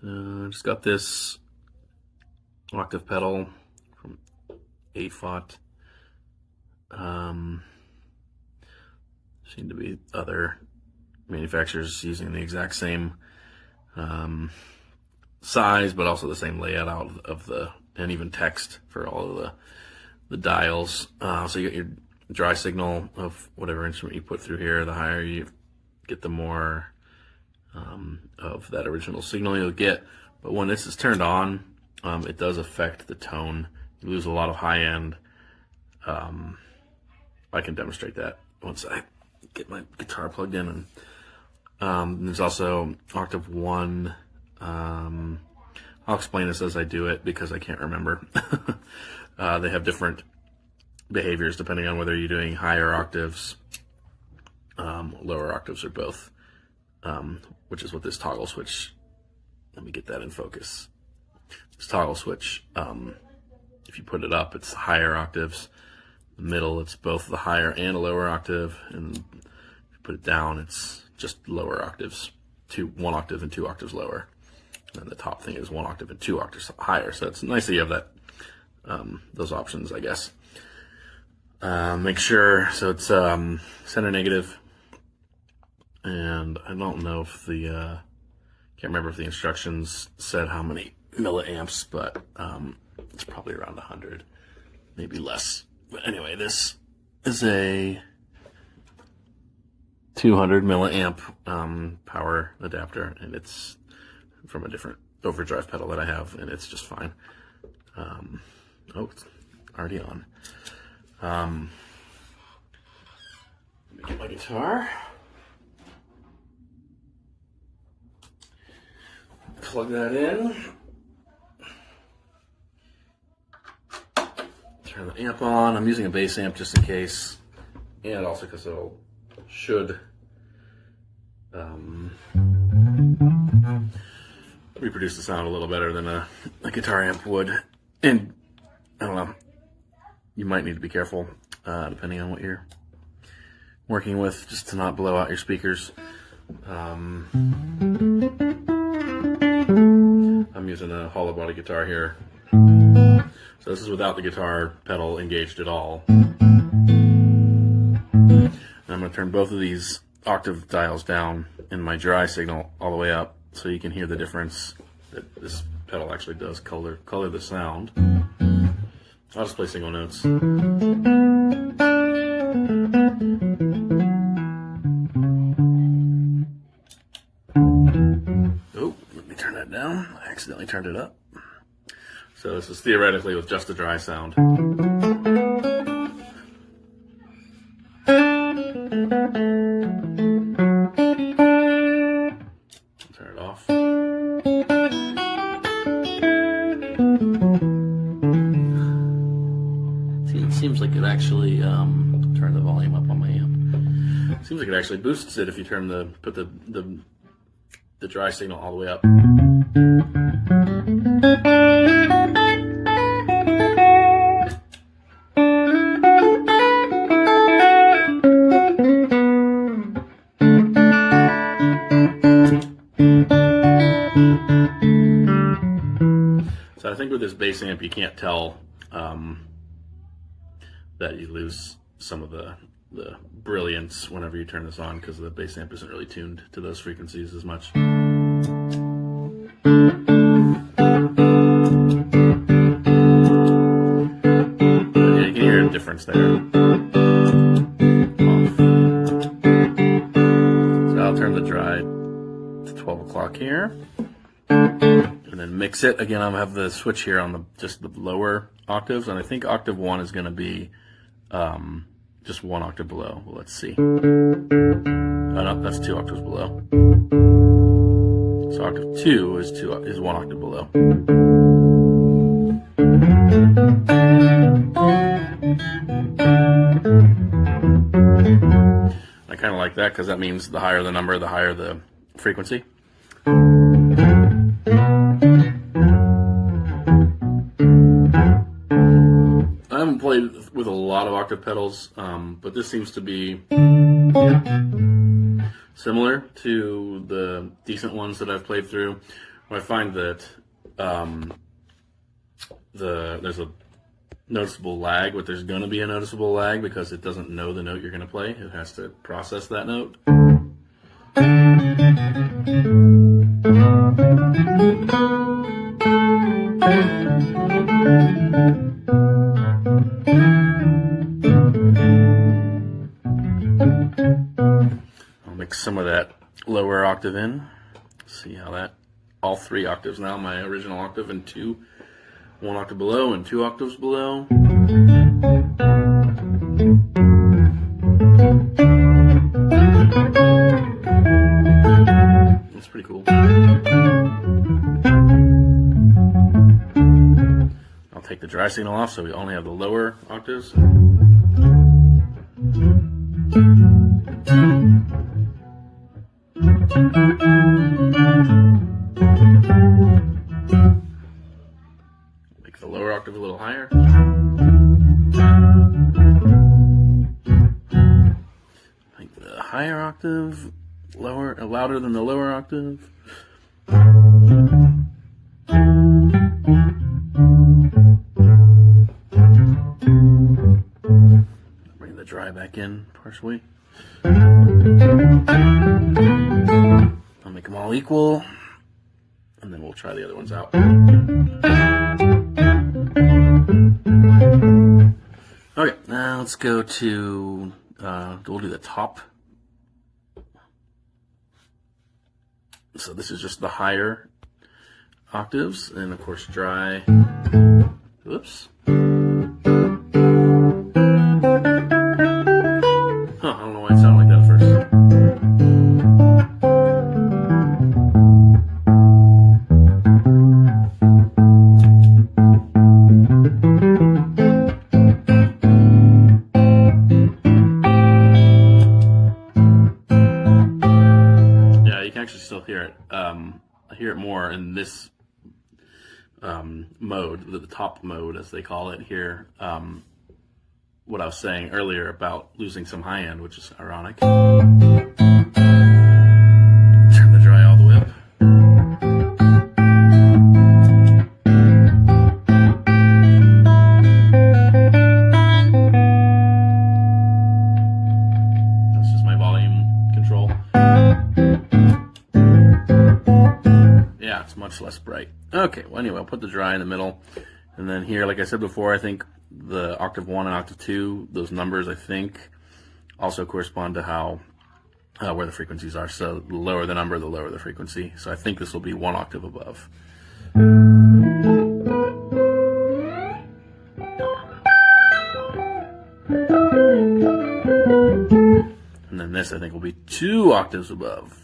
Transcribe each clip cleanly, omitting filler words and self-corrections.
So I just got this octave pedal from AFOT. Seem to be other manufacturers using the exact same size, but also the same layout out of the, and even text for all of the dials. So you get your dry signal of whatever instrument you put through here. The higher you get, the more of that original signal you'll get. But when this is turned on, it does affect the tone. You lose a lot of high end. I can demonstrate that once I get my guitar plugged in. And there's also octave 1. I'll explain this as I do it because I can't remember. They have different behaviors depending on whether you're doing higher octaves, lower octaves, or both, which is what this toggle switch, let me get that in focus. This toggle switch, if you put it up, it's higher octaves. The middle, it's both the higher and a lower octave, and if you put it down, it's just lower octaves, 1 octave and 2 octaves lower. And the top thing is 1 octave and 2 octaves higher. So it's nice that you have that, those options, I guess. Make sure, so it's center negative, and I don't know if the, can't remember if the instructions said how many milliamps, but it's probably around 100, maybe less. But anyway, this is a 200 milliamp power adapter, and it's from a different overdrive pedal that I have, and it's just fine. Oh, it's already on. Let me get my guitar. Plug that in. Turn the amp on. I'm using a bass amp just in case, and also because it should reproduce the sound a little better than a guitar amp would. And I don't know, you might need to be careful depending on what you're working with, just to not blow out your speakers. I'm using a hollow body guitar here. So this is without the guitar pedal engaged at all. And I'm going to turn both of these octave dials down in my dry signal all the way up, so you can hear the difference that this pedal actually does color the sound. I'll just play single notes. Oh, let me turn that down. I accidentally turned it up. So this is theoretically with just a dry sound. Turn it off. See, it seems like it actually turn the volume up on my amp. Seems like it actually boosts it if you put the dry signal all the way up. So I think with this bass amp, you can't tell that you lose some of the brilliance whenever you turn this on, because the bass amp isn't really tuned to those frequencies as much. But yeah, you can hear a difference there. Off. So I'll turn the dry to 12 o'clock here. And then mix it. Again, I'll have the switch here on just the lower octaves, and I think octave 1 is going to be just 1 octave below. Well, let's see. Oh no, that's 2 octaves below. So octave 2 is 1 octave below. I kind of like that because that means the higher the number, the higher the frequency. I haven't played with a lot of octave pedals, but this seems to be similar to the decent ones that I've played through, I find that there's a noticeable lag, but there's going to be a noticeable lag because it doesn't know the note you're going to play. It has to process that note. I'll mix some of that lower octave in. See how that, all 3 octaves now, my original octave and 1 octave below and 2 octaves below. That's pretty cool. I'll take the dry signal off so we only have the lower octaves. Make the lower octave a little higher. Make the higher octave louder than the lower octave. Bring the dry back in partially. I'll make them all equal, and then we'll try the other ones out. Okay, now let's go to, we'll do the top. So this is just the higher octaves, and of course dry. Whoops. I don't know why it sounded like that at first. Yeah, you can actually still hear it. I hear it more in this mode, the top mode as they call it here. What I was saying earlier about losing some high end, which is ironic. Turn the dry all the way up. That's just my volume control. Yeah, it's much less bright. Okay, well anyway, I'll put the dry in the middle. And then here, like I said before, I think the octave 1 and octave 2, those numbers I think also correspond to how where the frequencies are. So the lower the number, the lower the frequency. So I think this will be 1 octave above. And then this I think will be 2 octaves above.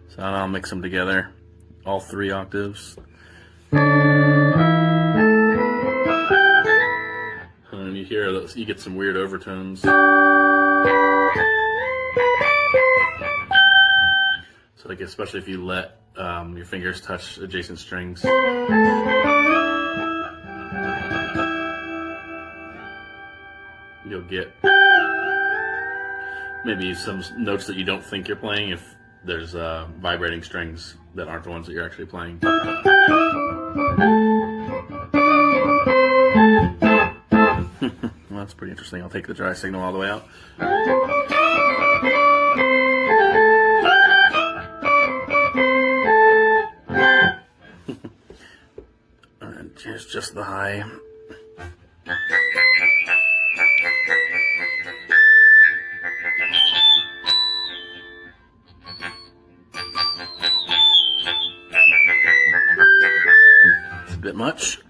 So I'll mix them together, all 3 octaves. And you hear those, you get some weird overtones. So like, especially if you let your fingers touch adjacent strings. You'll get maybe some notes that you don't think you're playing if there's vibrating strings that aren't the ones that you're actually playing. Well, that's pretty interesting. I'll take the dry signal all the way out. And here's just the high. It's a bit much.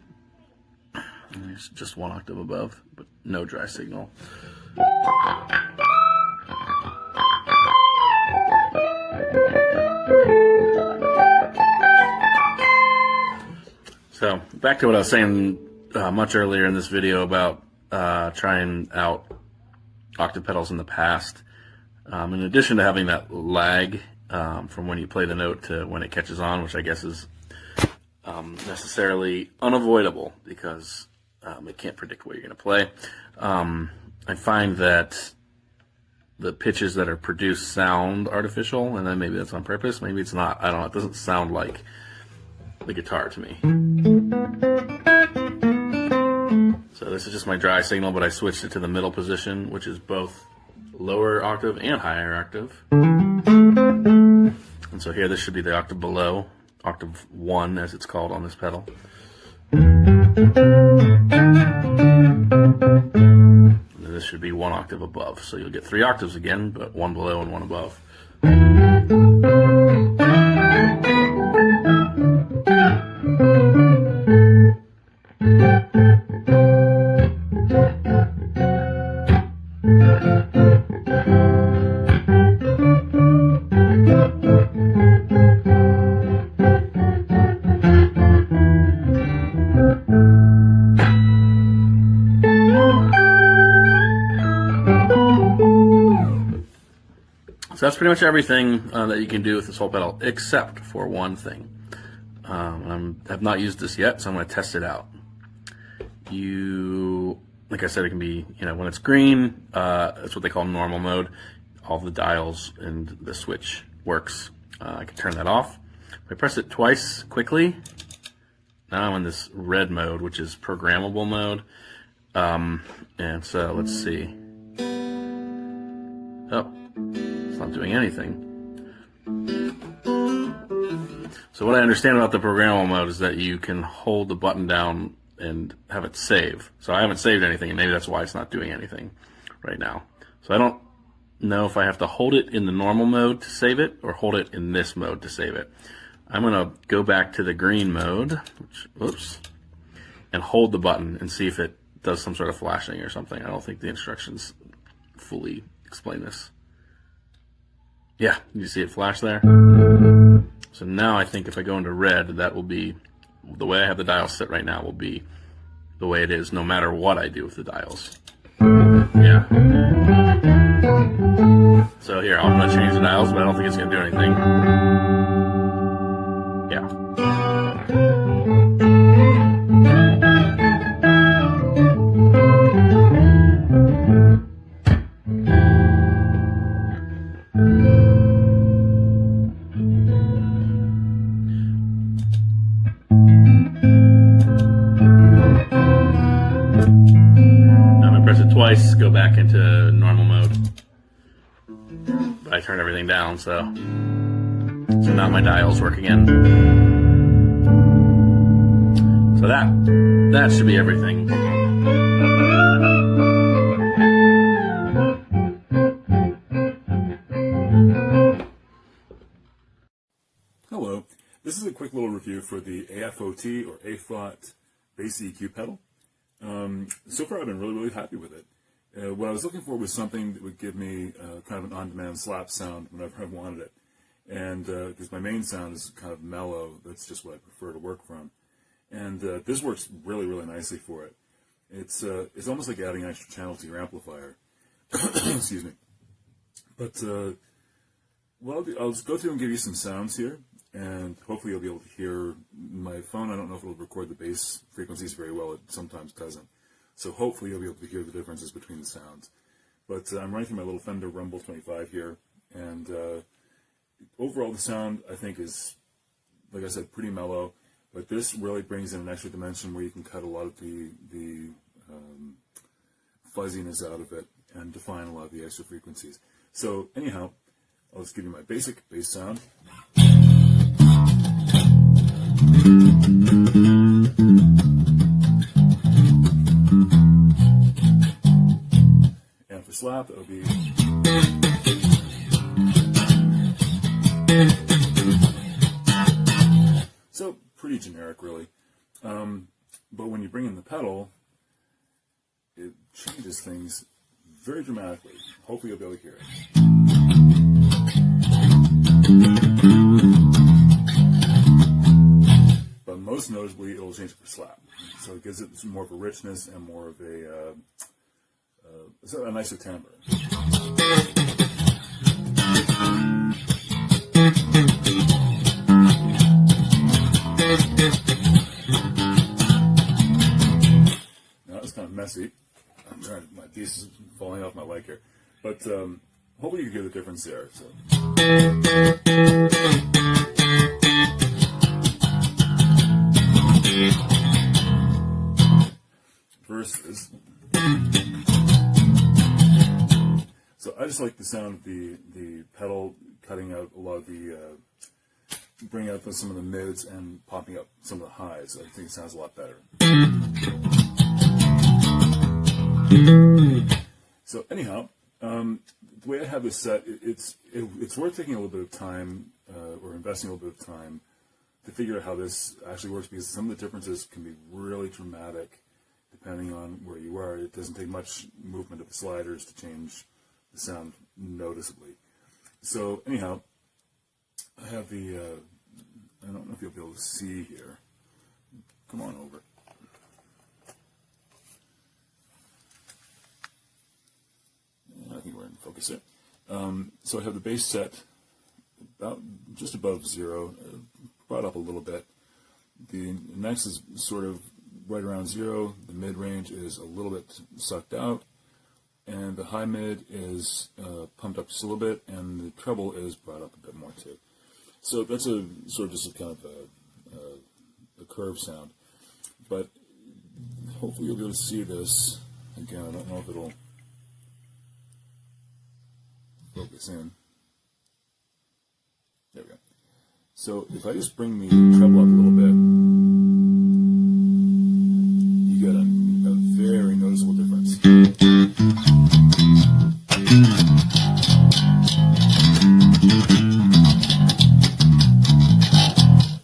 There's just 1 octave above, but no dry signal. So back to what I was saying much earlier in this video about trying out octave pedals in the past. In addition to having that lag from when you play the note to when it catches on, which I guess is necessarily unavoidable because It can't predict what you're going to play. I find that the pitches that are produced sound artificial, and then maybe that's on purpose, maybe it's not. I don't know. It doesn't sound like the guitar to me. So this is just my dry signal, but I switched it to the middle position, which is both lower octave and higher octave. And so here, this should be the octave below, octave 1 as it's called on this pedal. And this should be 1 octave above. So you'll get 3 octaves again, but 1 below and 1 above. So that's pretty much everything that you can do with this whole pedal, except for one thing. I have not used this yet, so I'm going to test it out. Like I said, it can be, when it's green, that's what they call normal mode. All the dials and the switch works. I can turn that off. If I press it twice quickly, now I'm in this red mode, which is programmable mode. And so let's see. Oh. It's not doing anything. So what I understand about the programmable mode is that you can hold the button down and have it save. So I haven't saved anything, and maybe that's why it's not doing anything right now. So I don't know if I have to hold it in the normal mode to save it or hold it in this mode to save it. I'm going to go back to the green mode, and hold the button and see if it does some sort of flashing or something. I don't think the instructions fully explain this. Yeah, you see it flash there? So now I think if I go into red, that will be, the way I have the dials set right now will be the way it is no matter what I do with the dials. Yeah. So here, I'm going to change the dials, but I don't think it's going to do anything. Yeah. Twice, go back into normal mode. But I turned everything down, so now my dials work again. So that should be everything. Hello, this is a quick little review for the AFOT or AFOT bass EQ pedal. So far I've been really happy with it. What I was looking for was something that would give me kind of an on-demand slap sound whenever I wanted it. And because my main sound is kind of mellow, that's just what I prefer to work from. And this works really nicely for it. It's almost like adding an extra channel to your amplifier. Excuse me. But well, I'll just go through and give you some sounds here, and hopefully you'll be able to hear my phone. I don't know if it'll record the bass frequencies very well. It sometimes doesn't. So hopefully you'll be able to hear the differences between the sounds. But I'm running through my little Fender Rumble 25 here, and overall the sound, I think, is, like I said, pretty mellow. But this really brings in an extra dimension where you can cut a lot of the fuzziness out of it and define a lot of the extra frequencies. So anyhow, I'll just give you my basic bass sound. And for slap, it'll be... So, pretty generic, really. But when you bring in the pedal, it changes things very dramatically. Hopefully you'll be able to hear it. But most notably, it'll change it for slap. So it gives it more of a richness and more of a nicer timbre. messy. I'm trying to, my piece is falling off my leg here. But hopefully you can hear the difference there. So. Versus. So I just like the sound of the pedal cutting out a lot of the, bringing out some of the mids and popping up some of the highs. I think it sounds a lot better. So anyhow, the way I have this set, it's worth taking a little bit of time, or investing a little bit of time to figure out how this actually works, because some of the differences can be really dramatic depending on where you are. It doesn't take much movement of the sliders to change the sound noticeably. So anyhow, I have the, I don't know if you'll be able to see here. Come on over. I think we're in focus there. So I have the bass set about just above 0, brought up a little bit. The next is sort of right around 0. The mid-range is a little bit sucked out, and the high mid is pumped up just a little bit, and the treble is brought up a bit more too. So that's a sort of just a kind of a curved sound, but hopefully you'll be able to see this. Again, I don't know if it'll focus in. There we go. So if I just bring the treble up a little bit, you get a very noticeable difference.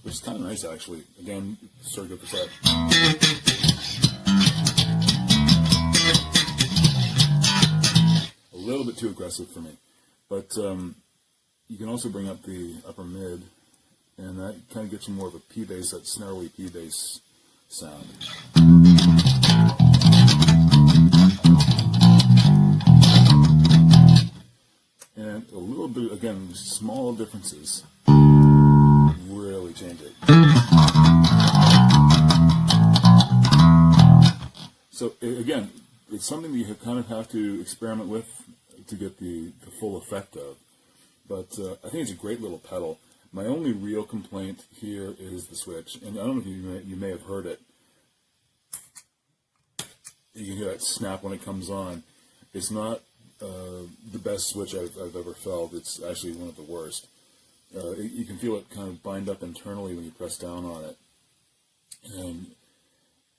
Which is kind of nice, actually. Again, sort of good for that. A little bit too aggressive for me. But you can also bring up the upper mid, and that kind of gets you more of a P bass, that snarly P bass sound. And a little bit, again, small differences really change it. So again, it's something that you kind of have to experiment with to get the full effect of. But I think it's a great little pedal. My only real complaint here is the switch, and I don't know if you may have heard it. You can hear that snap when it comes on. It's not the best switch I've ever felt. It's actually one of the worst. You can feel it kind of bind up internally when you press down on it. And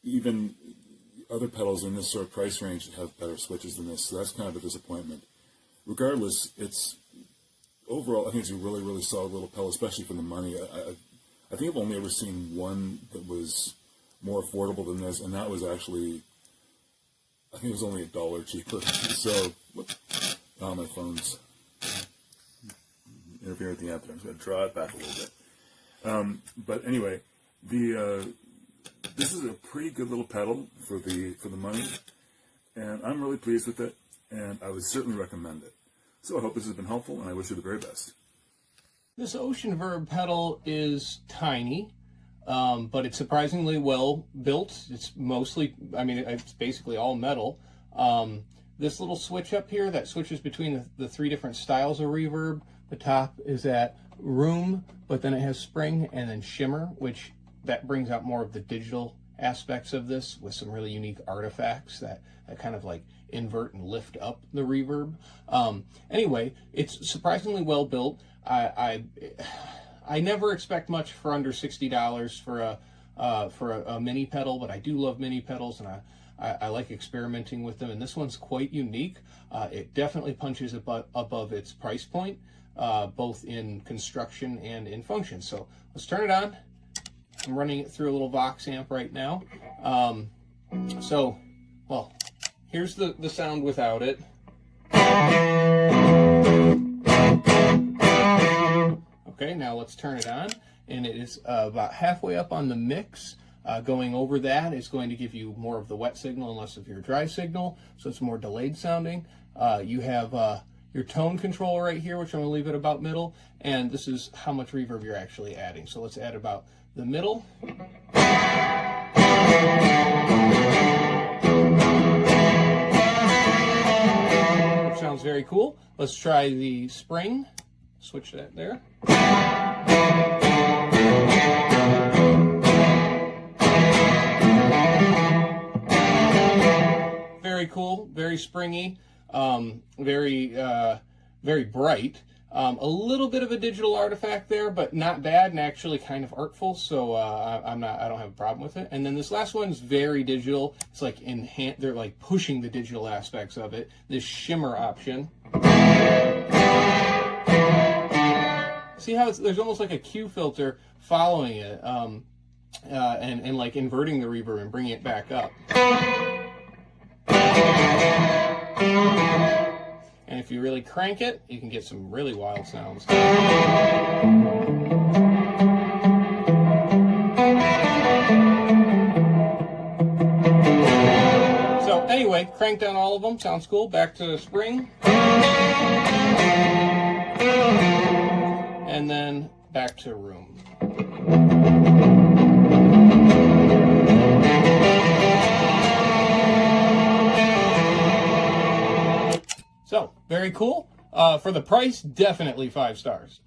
even other pedals in this sort of price range have better switches than this, so that's kind of a disappointment. Regardless, it's overall, I think it's a really, really solid little pedal, especially for the money. I think I've only ever seen one that was more affordable than this, and that was actually, I think it was only $1 cheaper. So, oh, my phone's interfering with the amp there. I'm just going to draw it back a little bit. But anyway, this is a pretty good little pedal for the money, and I'm really pleased with it, and I would certainly recommend it. So I hope this has been helpful, and I wish you the very best. This Ocean Verb pedal is tiny, but it's surprisingly well built. It's mostly, I mean, it's basically all metal. This little switch up here that switches between the 3 different styles of reverb. The top is at room, but then it has spring and then shimmer, which that brings out more of the digital aspects of this with some really unique artifacts that kind of like invert and lift up the reverb. Anyway, it's surprisingly well built. I never expect much for under $60 for a mini pedal, but I do love mini pedals, and I like experimenting with them, and this one's quite unique. It definitely punches above its price point, both in construction and in function. So let's turn it on. I'm running it through a little Vox amp right now. Well, here's the sound without it. Okay, now let's turn it on, and it is about halfway up on the mix. Going over that is going to give you more of the wet signal and less of your dry signal, so it's more delayed sounding. You have your tone control right here, which I'm going to leave it about middle, and this is how much reverb you're actually adding. So let's add about the middle. very cool. Let's try the spring. Switch that there. Very cool, very springy, very bright. A little bit of a digital artifact there, but not bad and actually kind of artful. So I don't have a problem with it. And then this last one's very digital. It's like they're like pushing the digital aspects of it. This shimmer option. See how there's almost like a Q filter following it, and like inverting the reverb and bringing it back up. And if you really crank it, you can get some really wild sounds. So anyway, crank down all of them. Sounds cool. Back to spring. And then back to room. So, very cool. For the price, definitely 5 stars.